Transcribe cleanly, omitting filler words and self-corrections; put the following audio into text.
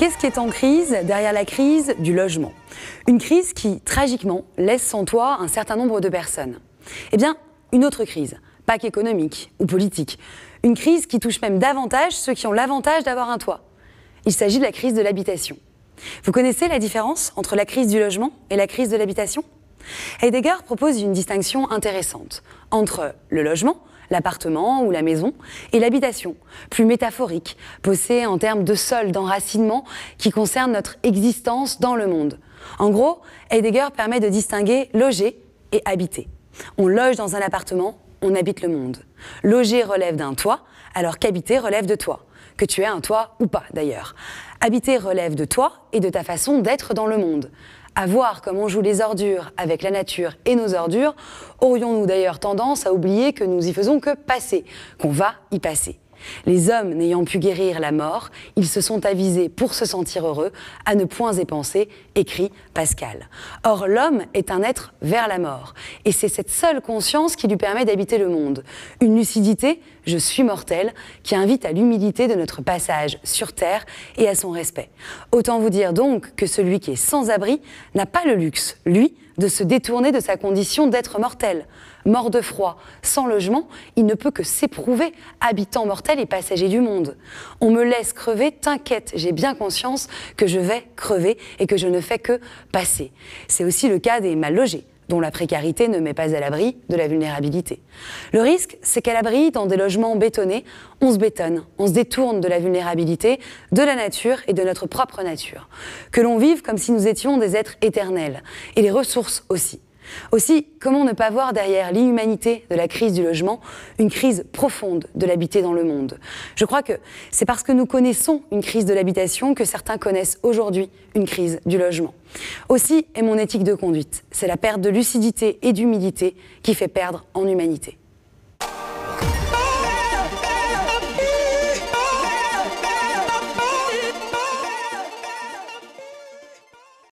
Qu'est-ce qui est en crise derrière la crise du logement? Une crise qui, tragiquement, laisse sans toit un certain nombre de personnes. Eh bien, une autre crise, pas qu'économique ou politique. Une crise qui touche même davantage ceux qui ont l'avantage d'avoir un toit. Il s'agit de la crise de l'habitation. Vous connaissez la différence entre la crise du logement et la crise de l'habitation? Heidegger propose une distinction intéressante entre le logement, l'appartement ou la maison, et l'habitation, plus métaphorique, posée en termes de sol, d'enracinement, qui concerne notre existence dans le monde. En gros, Heidegger permet de distinguer loger et habiter. On loge dans un appartement, on habite le monde. Loger relève d'un toit, alors qu'habiter relève de toi. Que tu aies un toit ou pas d'ailleurs. Habiter relève de toi et de ta façon d'être dans le monde. À voir comme on joue les ordures avec la nature et nos ordures, aurions-nous d'ailleurs tendance à oublier que nous y faisons que passer, qu'on va y passer. Les hommes n'ayant pu guérir la mort, ils se sont avisés pour se sentir heureux à ne point y penser, écrit Pascal. Or l'homme est un être vers la mort, et c'est cette seule conscience qui lui permet d'habiter le monde. Une lucidité, je suis mortel, qui invite à l'humilité de notre passage sur terre et à son respect. Autant vous dire donc que celui qui est sans abri n'a pas le luxe, lui, de se détourner de sa condition d'être mortel. Mort de froid, sans logement, il ne peut que s'éprouver, habitant mortel et passager du monde. On me laisse crever, t'inquiète, j'ai bien conscience que je vais crever et que je ne fais que passer. C'est aussi le cas des mal logés, dont la précarité ne met pas à l'abri de la vulnérabilité. Le risque, c'est qu'à l'abri, dans des logements bétonnés, on se bétonne, on se détourne de la vulnérabilité, de la nature et de notre propre nature. Que l'on vive comme si nous étions des êtres éternels, et les ressources aussi. Aussi, comment ne pas voir derrière l'inhumanité de la crise du logement une crise profonde de l'habiter dans le monde? Je crois que c'est parce que nous connaissons une crise de l'habitation que certains connaissent aujourd'hui une crise du logement. Aussi est mon éthique de conduite. C'est la perte de lucidité et d'humilité qui fait perdre en humanité.